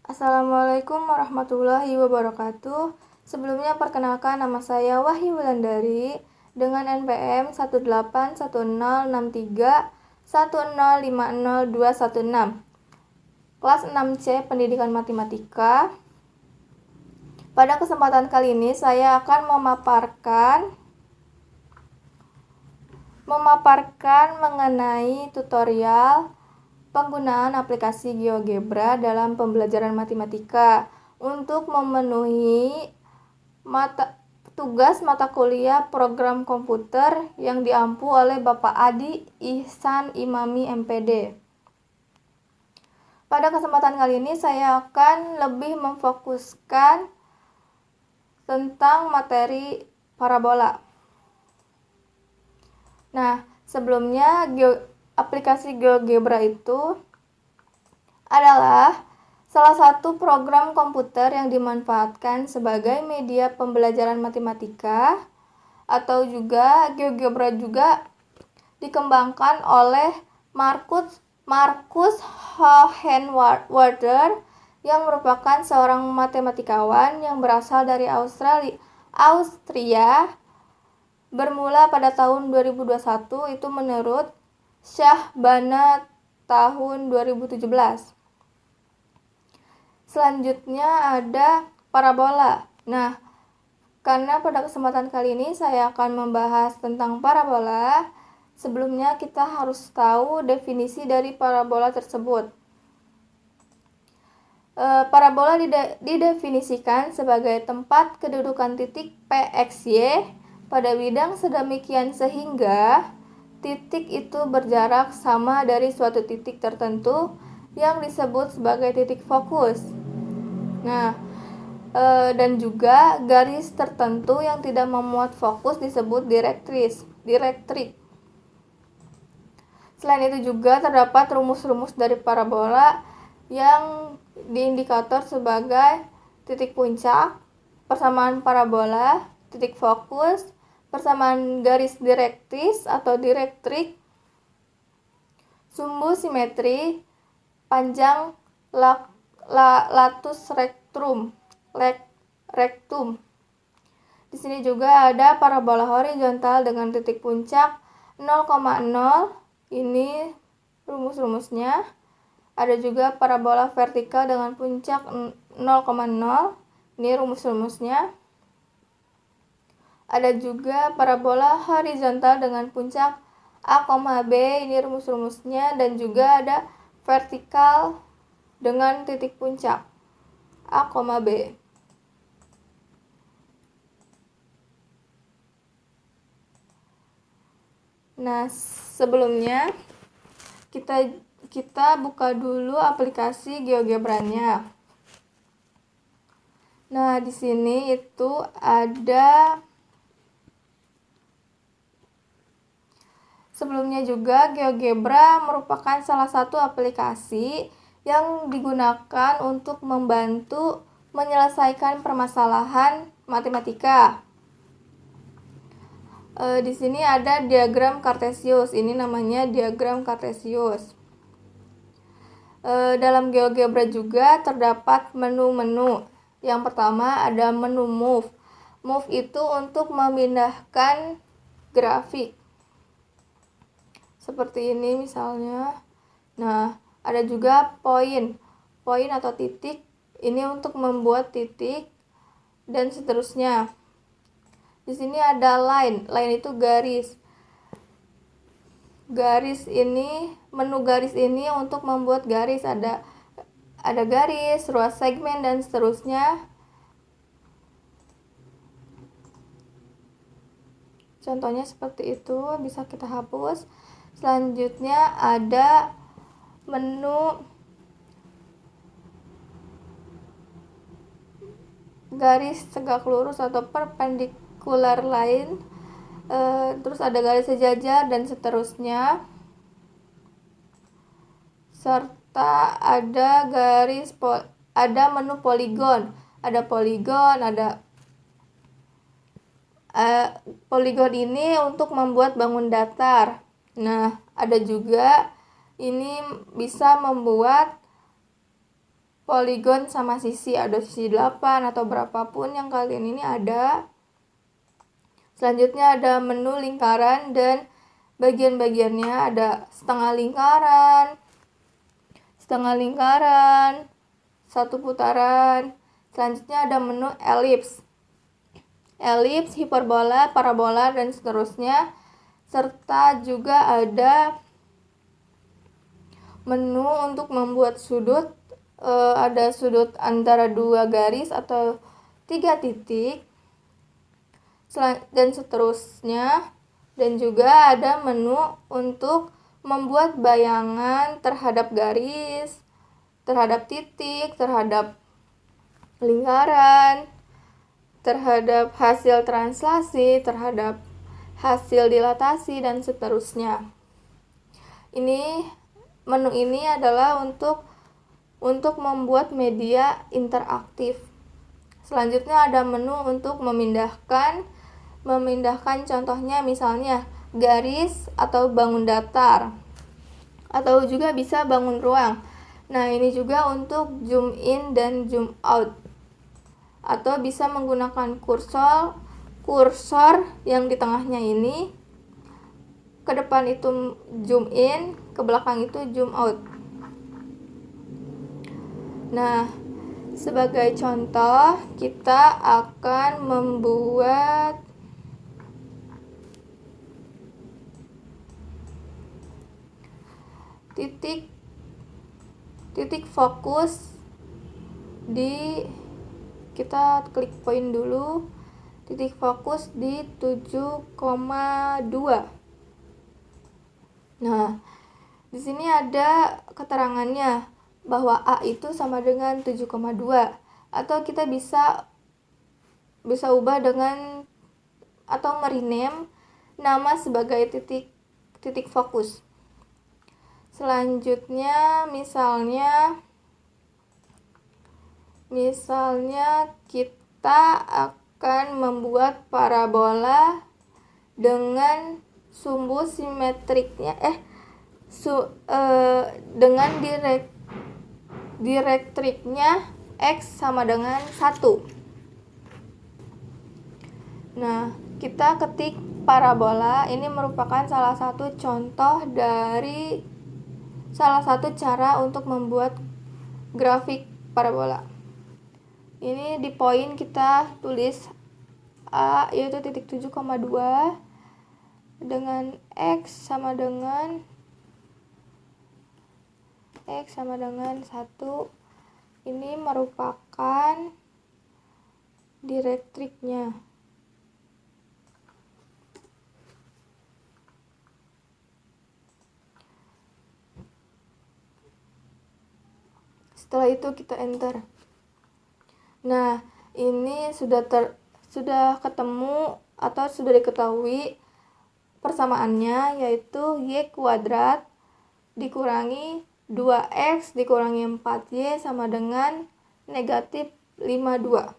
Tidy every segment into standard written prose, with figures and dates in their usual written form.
Assalamualaikum warahmatullahi wabarakatuh. Sebelumnya perkenalkan, nama saya Wahyu Wulandari dengan NPM 1818310500216, kelas 6C Pendidikan Matematika. Pada kesempatan kali ini saya akan memaparkan mengenai tutorial penggunaan aplikasi GeoGebra dalam pembelajaran matematika untuk memenuhi tugas mata kuliah program komputer yang diampu oleh Bapak Adi Ihsan Imami MPD. Pada kesempatan kali ini saya akan lebih memfokuskan tentang materi parabola. Nah, sebelumnya aplikasi GeoGebra itu adalah salah satu program komputer yang dimanfaatkan sebagai media pembelajaran matematika, atau juga GeoGebra juga dikembangkan oleh Marcus Hohenwarter yang merupakan seorang matematikawan yang berasal dari Austria bermula pada tahun 2021 itu menurut Syahbana tahun 2017. Selanjutnya ada parabola. Nah, karena pada kesempatan kali ini saya akan membahas tentang parabola, sebelumnya kita harus tahu definisi dari parabola tersebut. Parabola didefinisikan sebagai tempat kedudukan titik PXY pada bidang sedemikian sehingga titik itu berjarak sama dari suatu titik tertentu yang disebut sebagai titik fokus. Nah, dan juga garis tertentu yang tidak memuat fokus disebut direktrik. Selain itu juga terdapat rumus-rumus dari parabola yang diindikator sebagai titik puncak, persamaan parabola, titik fokus, persamaan garis direktris atau direktrik, sumbu simetri, panjang latus rectum. Di sini juga ada parabola horizontal dengan titik puncak 0,0. Ini rumus-rumusnya. Ada juga parabola vertikal dengan puncak 0,0. Ini rumus-rumusnya. Ada juga parabola horizontal dengan puncak A, B, ini rumus-rumusnya, dan juga ada vertikal dengan titik puncak A, B. Nah, sebelumnya kita buka dulu aplikasi GeoGebra-nya. Nah, di sini itu ada. Sebelumnya juga GeoGebra merupakan salah satu aplikasi yang digunakan untuk membantu menyelesaikan permasalahan matematika. Di sini ada diagram Kartesius. Ini namanya diagram Kartesius. Dalam GeoGebra juga terdapat menu-menu. Yang pertama ada menu Move. Move itu untuk memindahkan grafik. Seperti ini misalnya. Nah, ada juga point atau titik. Ini untuk membuat titik dan seterusnya. Di sini ada line itu garis. Menu garis ini untuk membuat garis, ada garis, ruas segmen dan seterusnya. Contohnya seperti itu, bisa kita hapus. Selanjutnya ada menu garis tegak lurus atau perpendicular line, terus ada garis sejajar dan seterusnya, serta ada menu poligon. Ada poligon ini untuk membuat bangun datar. Nah, ada juga ini bisa membuat poligon sama sisi, ada sisi 8 atau berapapun yang kalian ini ada. Selanjutnya ada menu lingkaran dan bagian-bagiannya, ada setengah lingkaran, satu putaran. Selanjutnya ada menu elips, hiperbola, parabola, dan seterusnya. Serta juga ada menu untuk membuat sudut, ada sudut antara 2 garis atau 3 titik, dan seterusnya. Dan juga ada menu untuk membuat bayangan terhadap garis, terhadap titik, terhadap lingkaran, terhadap hasil translasi, terhadap hasil dilatasi, dan seterusnya. Menu ini adalah untuk membuat media interaktif. Selanjutnya ada menu untuk memindahkan contohnya misalnya garis atau bangun datar, atau juga bisa bangun ruang. Nah, ini juga untuk zoom in dan zoom out, atau bisa menggunakan kursor yang di tengahnya ini. Ke depan itu zoom in, ke belakang itu zoom out. Nah, sebagai contoh, kita akan membuat titik fokus kita klik poin dulu, titik fokus di 7,2. Nah, di sini ada keterangannya bahwa A itu sama dengan 7,2, atau kita bisa ubah dengan atau merename nama sebagai titik fokus. Selanjutnya misalnya kita akan membuat parabola dengan sumbu simetriknya dengan direktriknya X sama dengan 1. Nah, kita ketik parabola. Ini merupakan salah satu cara untuk membuat grafik parabola. Ini di poin kita tulis A yaitu titik 7,2 dengan X sama dengan 1. Ini merupakan direktriknya. Setelah itu kita enter. Nah, ini sudah ketemu atau sudah diketahui persamaannya, yaitu Y kuadrat dikurangi 2X dikurangi 4Y sama dengan negatif 52.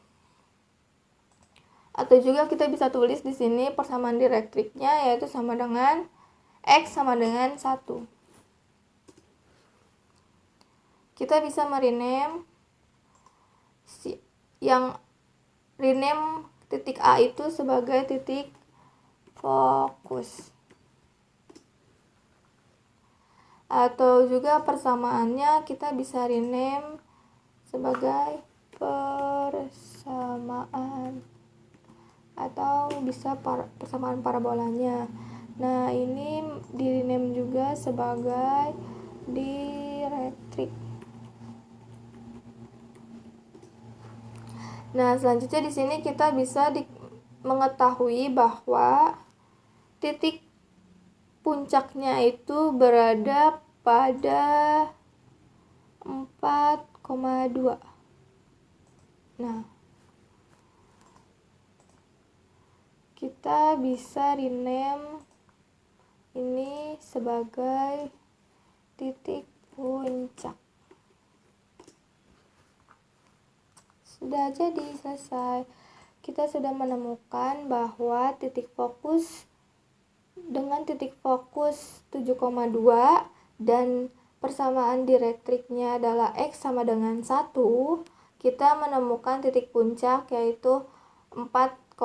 Atau juga kita bisa tulis di sini persamaan direktriknya, yaitu sama dengan X sama dengan 1. Kita bisa merename titik A itu sebagai titik fokus. Atau juga persamaannya kita bisa rename sebagai persamaan, atau bisa persamaan parabolanya. Nah, ini di rename juga sebagai direktrik. Nah, selanjutnya di sini kita bisa mengetahui bahwa titik puncaknya itu berada pada 4,2. Nah, kita bisa rename ini sebagai titik puncak. Sudah jadi selesai. Kita sudah menemukan bahwa titik fokus dengan titik fokus 7,2 dan persamaan direktriknya adalah X sama dengan 1, kita menemukan titik puncak yaitu 4,2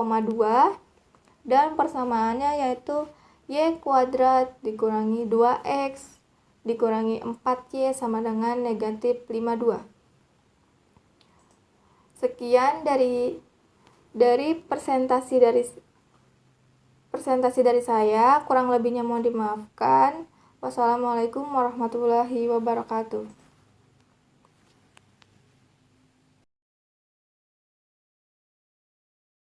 dan persamaannya yaitu Y kuadrat dikurangi 2X dikurangi 4Y sama dengan negatif 52. Sekian dari presentasi dari saya, kurang lebihnya mohon dimaafkan. Wassalamualaikum warahmatullahi wabarakatuh.